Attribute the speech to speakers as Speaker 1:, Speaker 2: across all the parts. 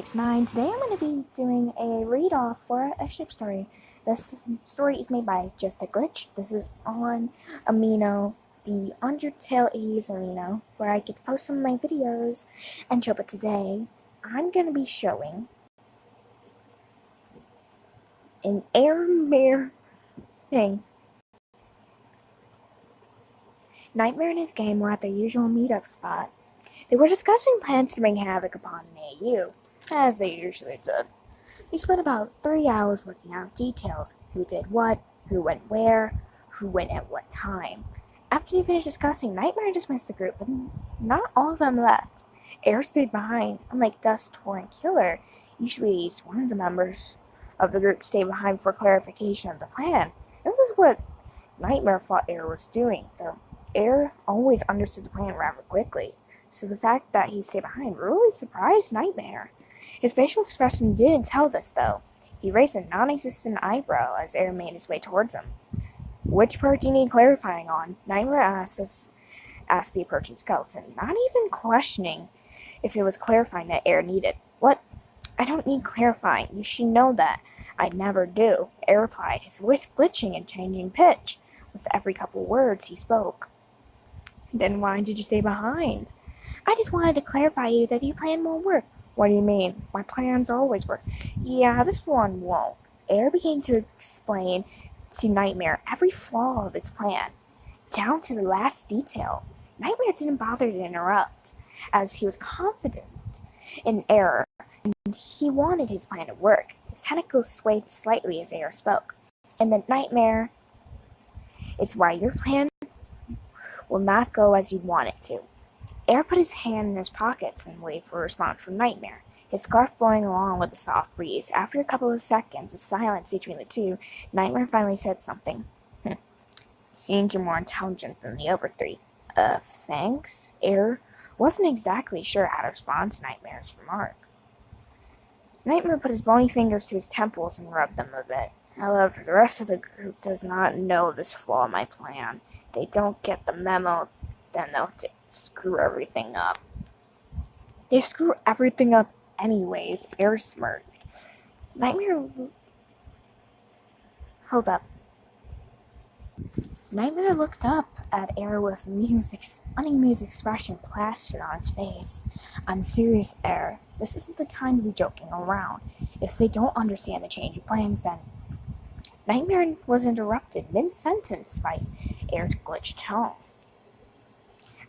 Speaker 1: 9. Today I'm going to be doing a read-off for a ship story. This story is made by Justaglitch. This is on Amino, the Undertale Eves Amino, where I get to post some of my videos and show. But today I'm going to be showing an Errormare thing. Nightmare and his gang were at their usual meetup spot. They were discussing plans to bring havoc upon an AU, as they usually did. They spent about 3 hours working out details, who did what, who went where, who went at what time. After they finished discussing, Nightmare dismissed the group, but not all of them left. Air stayed behind. Unlike Dust, Tor, and Killer, usually at least one of the members of the group stayed behind for clarification of the plan. This is what Nightmare thought Air was doing, though Air always understood the plan rather quickly, so the fact that he stayed behind really surprised Nightmare. His facial expression didn't tell this, though. He raised a non-existent eyebrow as Air made his way towards him. "Which part do you need clarifying on?" Nightmare asked the approaching skeleton, not even questioning if it was clarifying that Air needed. "What? I don't need clarifying. You should know that." "I never do," Air replied, his voice glitching and changing pitch with every couple words he spoke. "Then why did you stay behind?" "I just wanted to clarify you that your plan won't work." "What do you mean?" "My plans always work." "Yeah, this one won't." Air began to explain to Nightmare every flaw of his plan, down to the last detail. Nightmare didn't bother to interrupt, as he was confident in Air, and he wanted his plan to work. His tentacles swayed slightly as Air spoke. "And then Nightmare, it's why your plan will not go as you want it to." Air put his hand in his pockets and waited for a response from Nightmare, his scarf blowing along with the soft breeze. After a couple of seconds of silence between the two, Nightmare finally said something. "Seems you're more intelligent than the other three." Thanks?" Air wasn't exactly sure how to respond to Nightmare's remark. Nightmare put his bony fingers to his temples and rubbed them a bit. "However, the rest of the group does not know this flaw in my plan. They don't get the memo, then they'll screw everything up." "They screw everything up anyways," Air smirked. Hold up. Nightmare looked up at Air with unamused expression plastered on his face. "I'm serious, Air. This isn't the time to be joking around. If they don't understand the change of plans, then..." Nightmare was interrupted mid-sentence by Air's glitched tone.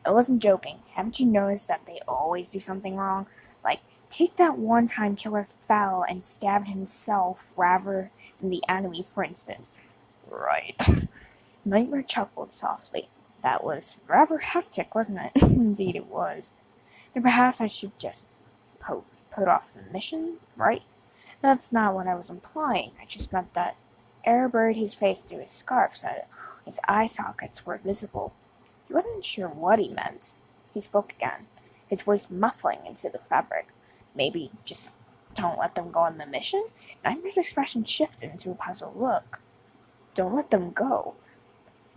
Speaker 1: "I wasn't joking. Haven't you noticed that they always do something wrong? Like, take that one time Killer fell and stabbed himself rather than the enemy, for instance." "Right." Nightmare chuckled softly. "That was rather hectic, wasn't it?" "Indeed it was." "Then perhaps I should just put off the mission, right?" "That's not what I was implying. I just meant that..." Air buried his face into his scarf so that his eye sockets were visible. He wasn't sure what he meant. He spoke again, his voice muffling into the fabric. "Maybe just don't let them go on the mission?" Nightmare's expression shifted into a puzzled look. "Don't let them go?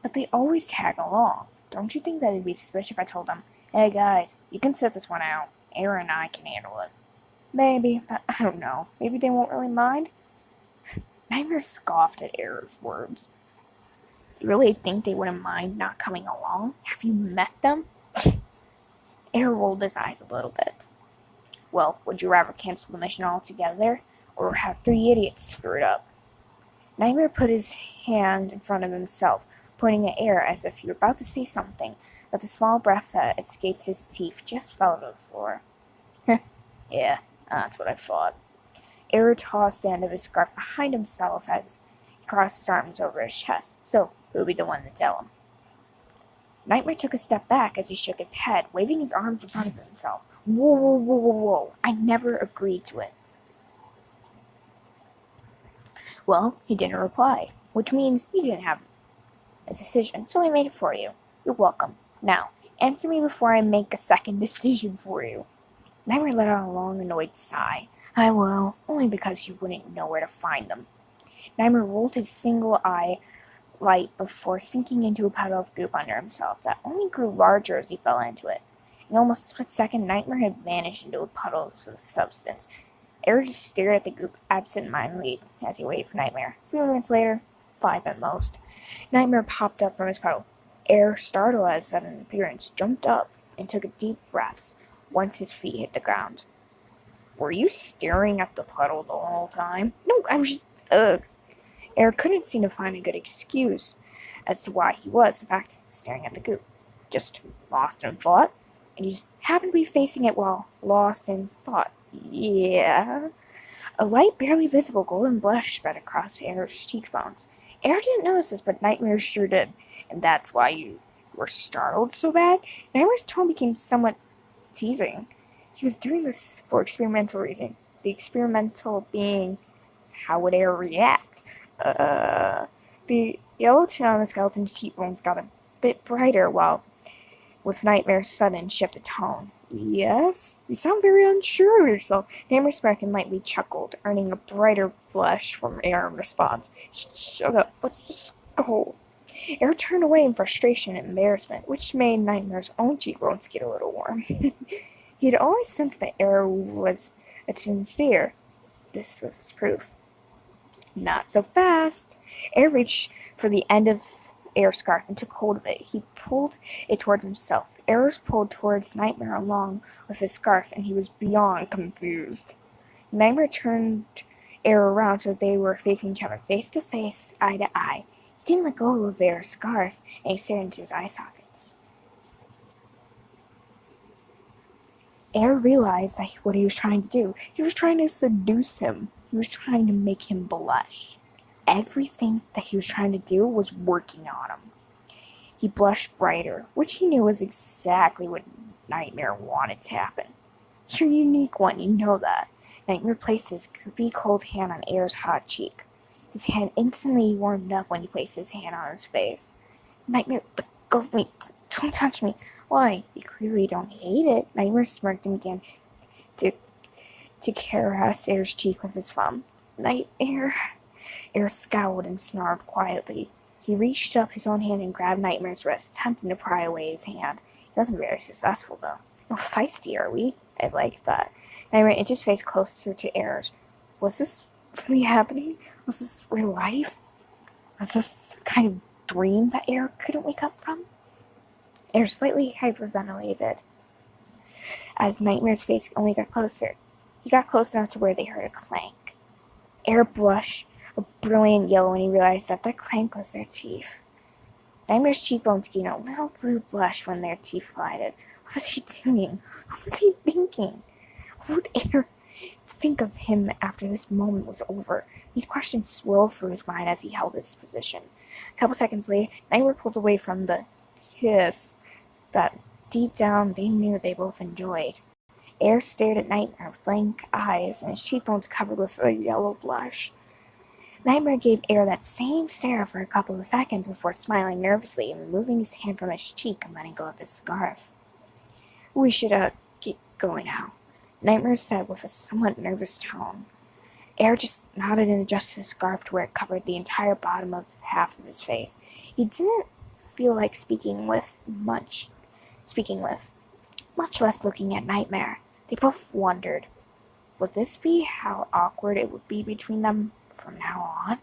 Speaker 1: But they always tag along. Don't you think that it'd be suspicious if I told them, 'Hey guys, you can sit this one out. Air and I can handle it'?" "Maybe, but I don't know. Maybe they won't really mind." Nightmare scoffed at Air's words. "You really think they wouldn't mind not coming along? Have you met them?" Air rolled his eyes a little bit. "Well, would you rather cancel the mission altogether, or have 3 idiots screw it up?" Nightmare put his hand in front of himself, pointing at Air as if he were about to say something, but the small breath that escaped his teeth just fell to the floor. "Yeah, that's what I thought." Air tossed the end of his scarf behind himself as he crossed his arms over his chest. "So, who'll be the one to tell him?" Nightmare took a step back as he shook his head, waving his arms in front of himself. Whoa, whoa, whoa, whoa, whoa. I never agreed to it." "Well, he didn't reply, which means you didn't have a decision, so I made it for you. You're welcome. Now, answer me before I make a second decision for you." Nightmare let out a long, annoyed sigh. "I will, only because you wouldn't know where to find them." Nightmare rolled his single eye light before sinking into a puddle of goop under himself that only grew larger as he fell into it. In almost a split second, Nightmare had vanished into a puddle of the substance. Error just stared at the group absent-mindedly as he waited for Nightmare. A few minutes later, 5 at most, Nightmare popped up from his puddle. Error, startled at his sudden appearance, jumped up and took a deep breath once his feet hit the ground. Were you staring at the puddle the whole time? No, I was just, Eric couldn't seem to find a good excuse as to why he was, in fact, staring at the goop. Just lost in thought, and he just happened to be facing it while lost in thought. Yeah. A light, barely visible golden blush spread across Eric's cheekbones. Eric didn't notice this, but Nightmare sure did, and that's why you were startled so bad. Nightmare's tone became somewhat teasing. He was doing this for experimental reason. The experimental being, how would Eric react? The yellow tint on the skeleton's cheekbones got a bit brighter, while with Nightmare's sudden shift of tone. Yes? You sound very unsure of yourself. Nightmare smirked and lightly chuckled, earning a brighter blush from Air in response. Shut up, let's just go. Air turned away in frustration and embarrassment, which made Nightmare's own cheekbones get a little warm. He had always sensed that Air was a sincere. This was his proof. Not so fast. Air reached for the end of Air's scarf and took hold of it. He pulled it towards himself. Air was pulled towards Nightmare along with his scarf, and he was beyond confused. Nightmare turned Air around so they were facing each other, face to face, eye to eye. He didn't let go of Air's scarf, and he stared into his eye socket. Air realized that what he was trying to do. He was trying to seduce him. He was trying to make him blush. Everything that he was trying to do was working on him. He blushed brighter, which he knew was exactly what Nightmare wanted to happen. You're a unique one, you know that. Nightmare placed his goopy cold hand on Air's hot cheek. His hand instantly warmed up when he placed his hand on his face. Nightmare, let go of me. Don't touch me. Why? You clearly don't hate it. Nightmare smirked and began to caress Air's cheek with his thumb. Air scowled and snarled quietly. He reached up his own hand and grabbed Nightmare's wrist, attempting to pry away his hand. He wasn't very successful, though. No, feisty, are we? I like that. Nightmare inched his face closer to Air's. Was this really happening? Was this real life? Was this some kind of dream that Air couldn't wake up from? Air slightly hyperventilated as Nightmare's face only got closer. He got close enough to where they heard a clank. Air blushed a brilliant yellow when he realized that clank was their teeth. Nightmare's cheekbones gained a little blue blush when their teeth collided. What was he doing? What was he thinking? What would Air think of him after this moment was over? These questions swirled through his mind as he held his position. A couple seconds later, Nightmare pulled away from the kiss that deep down they knew they both enjoyed. Air stared at Nightmare with blank eyes and his cheekbones covered with a yellow blush. Nightmare gave Air that same stare for a couple of seconds before smiling nervously and moving his hand from his cheek and letting go of his scarf. We should, get going now, Nightmare said with a somewhat nervous tone. Air just nodded and adjusted his scarf to where it covered the entire bottom of half of his face. He didn't feel like speaking with, much less looking at Nightmare. They both wondered, would this be how awkward it would be between them from now on?